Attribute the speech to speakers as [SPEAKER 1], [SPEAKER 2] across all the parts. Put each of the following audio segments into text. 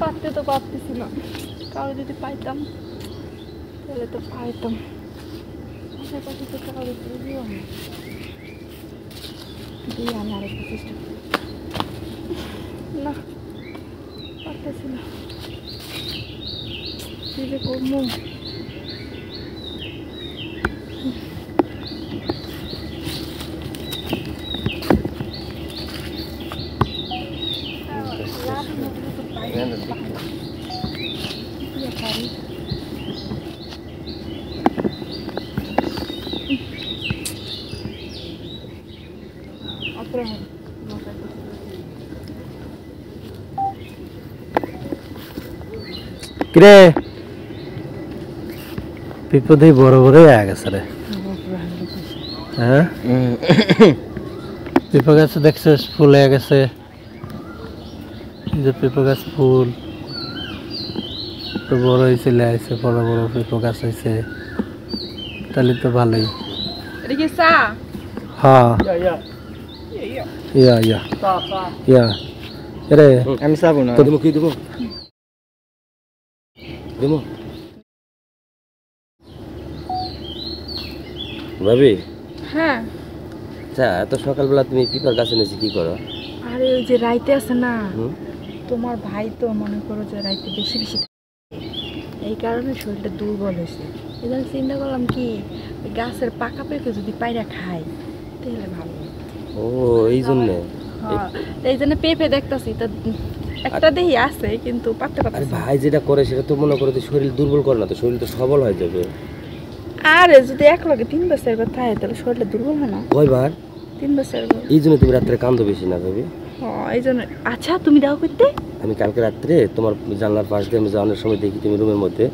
[SPEAKER 1] পারতে তো পারতেছি না, কারো যদি পাইতাম তাহলে তো পাইতাম। আশেপাশে তো কারো দিও না, দিয়ে আমি আরেকটা চেষ্টা করি। না পারতেছি না, কি যে করবো।
[SPEAKER 2] কিরে বিপদে বড় বড় হয়ে গেছে রে। হ্যাঁ পেঁপে গাছ দেখছিস ফুল হয়ে গেছে, যে পেঁপে গাছ ফুল তো বড় হয়েছে, আছে বড় বড় পেঁপে গাছ হয়েছে, তাহলে তো ভালোই। হ্যাঁ ইয়া ইয়া ইয়া রে
[SPEAKER 3] আমি চাবো না।
[SPEAKER 2] দেবো কি দেবো দেবো ভাবি।
[SPEAKER 1] হ্যাঁ
[SPEAKER 2] আচ্ছা এত সকালবেলা তুমি পিপার গাছে নিয়েছি কি করো?
[SPEAKER 1] আরে ওই যে রাইতে আছে না, তোমার ভাই তো মনে করো যে রাইতে বেশি বেশি এই কারণে শরীরটা দুর্বল হয়েছে। এই চিন্তা করলাম কি ওই গাছের পাকা পেঁপে যদি পায়রা খাই তাহলে ভালো।
[SPEAKER 2] ও এই জন্যে?
[SPEAKER 1] হ্যাঁ এই জন্য পেঁপে দেখতেছি তো একটা দেহি আছে কিন্তু পারতে
[SPEAKER 2] আরে
[SPEAKER 1] পারতেছি।
[SPEAKER 2] ভাই যেটা করে সেটা তো মনে করো যে শরীর দুর্বল করে না, তো শরীর তো সবল হয়ে যাবে।
[SPEAKER 1] আরে যদি এক লগে 3 বছর কথা হয় তাহলে শরীরটা দুর্বল হয় না?
[SPEAKER 2] কয়বার?
[SPEAKER 1] 3 বছর।
[SPEAKER 2] এই জন্য তুমি রাত্রে কান্দো বেশি না ভাবি?
[SPEAKER 1] হ্যাঁ এই জন্য। আচ্ছা তুমি দাও করতে?
[SPEAKER 2] আমি কালকে রাত্রে তোমার জানলার পাশ দিয়ে আমি যাওয়ানোর সময় দেখি তুমি রুমের মধ্যে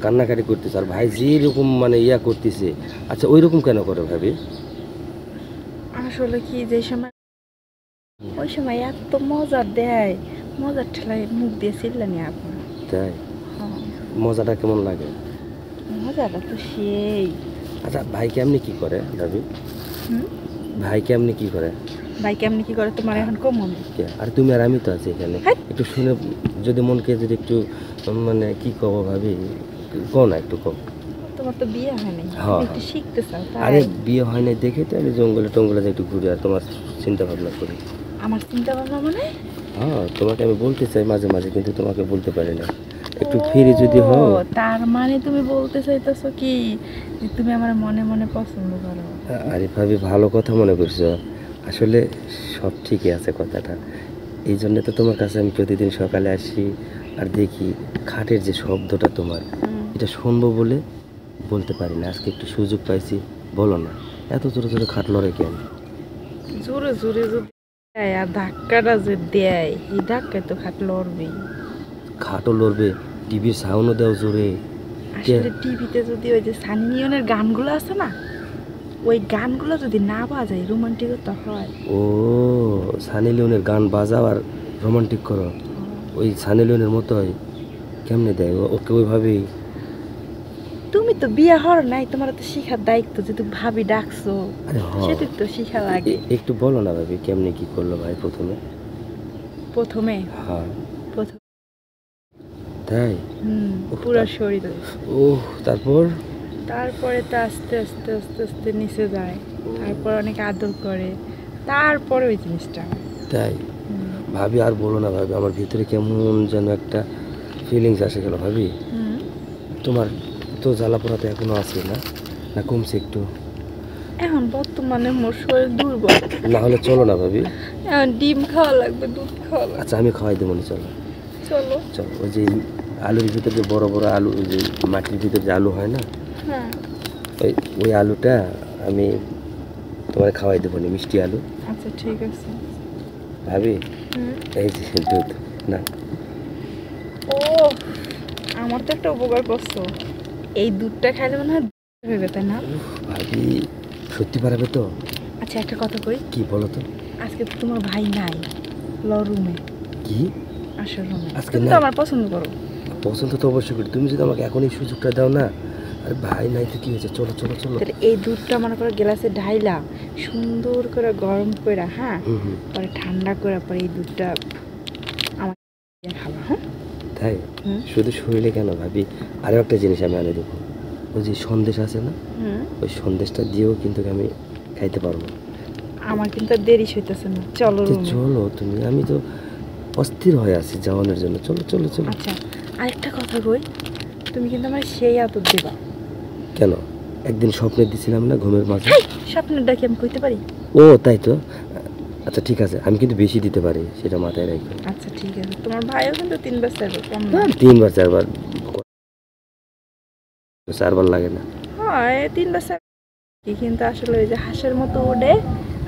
[SPEAKER 2] কান্নাকাটি করতেছো, আর ভাই যেরকম মানে ইয়া করতেছে। আচ্ছা ওই রকম কেন করে ভাবি?
[SPEAKER 1] আসলে কি যে সময় ওই সময় এত মজা দেয়, মজার ঠেলায় মুখ দিয়ে চিল্লানি আপনার।
[SPEAKER 2] তাই? মজাটা কেমন লাগে?
[SPEAKER 1] মজাটা তো সেই।
[SPEAKER 2] আচ্ছা ভাই কেমনি কি করে ভাবি? ভাই কেমনি কি করে?
[SPEAKER 1] ভাই কেমনি কি করে তোমার এখন কম মনে?
[SPEAKER 2] আর তুমি আর আমি তো আছি এখানে, একটু শুনে যদি মনকে যদি একটু মানে কি কব ভাবি, কও না একটু কও।
[SPEAKER 1] তোমার তো বিয়ে হয় নাই, একটু শিখতে চাও তাই?
[SPEAKER 2] আরে বিয়ে হয় নাই দেখে তো আমি জঙ্গলে টঙ্গলে একটু ঘুরে আর তোমার চিন্তা ভাবনা করি।
[SPEAKER 1] আমার চিন্তা ভাবনা মানে?
[SPEAKER 2] হ্যাঁ তোমাকে আমি বলতে চাই মাঝে মাঝে, কিন্তু তোমাকে বলতে পারি না। একটু ফ্রি যদি হও।
[SPEAKER 1] তার মানে তুমি বলতে চাইতেছো কি যে তুমি আমার মনে মনে পছন্দ করো?
[SPEAKER 2] আরে ভাবি ভালো কথা মনে করছো, আসলে সব ঠিকই আছে কথাটা। এই জন্য তো তোমার কাছে আমি প্রতিদিন সকালে আসি আর দেখি খাটের যে শব্দটা তোমার, এটা শুনবো বলে বলতে পারি না। আজকে একটু সুযোগ পাইছি, বলো না এত জোরে জোরে খাট লড়ে কেন?
[SPEAKER 1] জোরে জোরে যদি দেয় আর ধাক্কাটা যে দেয়, এই ধাক্কায় তো খাট লড়বেই।
[SPEAKER 2] খাটও লড়বে, টিভির সাউন্ডও দেও জোরে।
[SPEAKER 1] আসলে টিভিতে যদি ওই যে সানি লিওনের গানগুলো আছে না, ওই গানগুলো যদি না বাজায় রোমান্টিকতা হয়।
[SPEAKER 2] ও সানি লিওনের গান বাজাও আর রোমান্টিক করো, ওই সানি লিওনের মতোই কেমনে দেয় ওকে ওইভাবেই?
[SPEAKER 1] তুমি তো বিয়ে হওয়ার নাই, তোমার তো শিখার দায়িত্ব, যে তুমি ভাবি ডাকছো সেটা তো শিখা লাগে।
[SPEAKER 2] একটু বলো না ভাবি কেমনে কি করলো ভাই প্রথমে?
[SPEAKER 1] প্রথমে?
[SPEAKER 2] হ্যাঁ
[SPEAKER 1] প্রথম।
[SPEAKER 2] তাই?
[SPEAKER 1] পুরো শরীরে।
[SPEAKER 2] ও তারপর?
[SPEAKER 1] তারপরে তো আস্তে আস্তে আস্তে আস্তে নিচে যায়, তারপর অনেক আদর করে, তারপরে ওই জিনিসটা।
[SPEAKER 2] তাই? ভাবি আর বলো না ভাবি, আমার ভিতরে কেমন যেন একটা ফিলিংস আসে গেল ভাবি। তোমার তো জ্বালাপোড়া তো এখনো আছে না, না কমছে একটু?
[SPEAKER 1] এখন বর্তমানে মোর শরীর দুর্বল।
[SPEAKER 2] না হলে চলো না ভাবি,
[SPEAKER 1] এখন ডিম খাওয়া লাগবে, দুধ খাওয়া লাগবে।
[SPEAKER 2] আচ্ছা আমি খাওয়াই দেবো, চলো
[SPEAKER 1] চলো
[SPEAKER 2] চলো। ওই যে আলুর ভিতরে যে বড় বড় আলু, ওই যে মাটির ভিতরে যে আলু হয় না, ওই আলুটা আমি তোমার খাওয়াই দেবো, মিষ্টি আলু।
[SPEAKER 1] আচ্ছা ঠিক আছে
[SPEAKER 2] ভাবি। এই যে দুধ না।
[SPEAKER 1] ও আমার তো একটা উপকার করছো, এই দুধটা খাইলে মনে হয় হবে, তাই না
[SPEAKER 2] ভাবি? সত্যি পারবে তো?
[SPEAKER 1] আচ্ছা একটা কথা কই।
[SPEAKER 2] কি বলো তো?
[SPEAKER 1] আজকে তো তোমার ভাই নাই, ল রুমে।
[SPEAKER 2] কি?
[SPEAKER 1] আসল রুমে।
[SPEAKER 2] আজকে
[SPEAKER 1] তুমি তো আমার পছন্দ করো।
[SPEAKER 2] পছন্দ তো অবশ্যই করি, তুমি যদি আমাকে এখন এই সুযোগটা দাও না। আরে ভাই নাই তো কি হয়েছে, চলো চলো চলো।
[SPEAKER 1] এই দুধটা মনে করো গ্লাসে ঢাইলা সুন্দর করে গরম করে, হ্যাঁ পরে ঠান্ডা করে, পরে এই দুধটা আমার খাবা। হ্যাঁ
[SPEAKER 2] তাই
[SPEAKER 1] হুম।
[SPEAKER 2] শুধু শরীরে কেন ভাবি, আরও একটা জিনিস আমি আনে দেবো। ওই যে সন্দেশ আছে না, ওই সন্দেশটা দিয়েও কিন্তু আমি খাইতে পারবো।
[SPEAKER 1] আমার কিন্তু আর দেরি হইতেছে না, চলো
[SPEAKER 2] তো
[SPEAKER 1] রুমে।
[SPEAKER 2] চলো তুমি, আমি তো অস্থির হয়ে আছি যাওয়ানোর জন্য। চলো চলো চলো।
[SPEAKER 1] আচ্ছা, আরেকটা কথা কই, তুমি কিন্তু আমার সেই আদর দেবা।
[SPEAKER 2] কেন? একদিন স্বপ্নে দিছিলাম না ঘুমের মাঝে?
[SPEAKER 1] স্বপ্নের ডাকি আমি কইতে পারি?
[SPEAKER 2] ও তাই তো। আচ্ছা ঠিক আছে, আমি কিন্তু বেশি দিতে পারি, সেটা মাথায় রাখো।
[SPEAKER 1] আচ্ছা ঠিক আছে, তোমার ভাইও কিন্তু 3 বার চাইবে, কম না।
[SPEAKER 2] 3 বার 4 বার, 4 বার লাগে না।
[SPEAKER 1] হয় 3 বার চাইবে, কিন্তু আসলে ওই যে হাঁসের মতো ওড়ে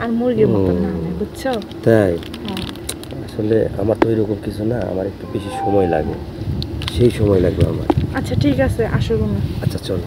[SPEAKER 1] আর মুরগির মতো
[SPEAKER 2] ও।
[SPEAKER 1] না, বুঝছো?
[SPEAKER 2] তাই
[SPEAKER 1] হ্যাঁ।
[SPEAKER 2] আসলে আমার তো এরকম কিছু না, আমার একটু বেশি সময় লাগে, সেই সময় লাগবে আমার।
[SPEAKER 1] আচ্ছা ঠিক আছে, আসো রুমে।
[SPEAKER 2] আচ্ছা চলো।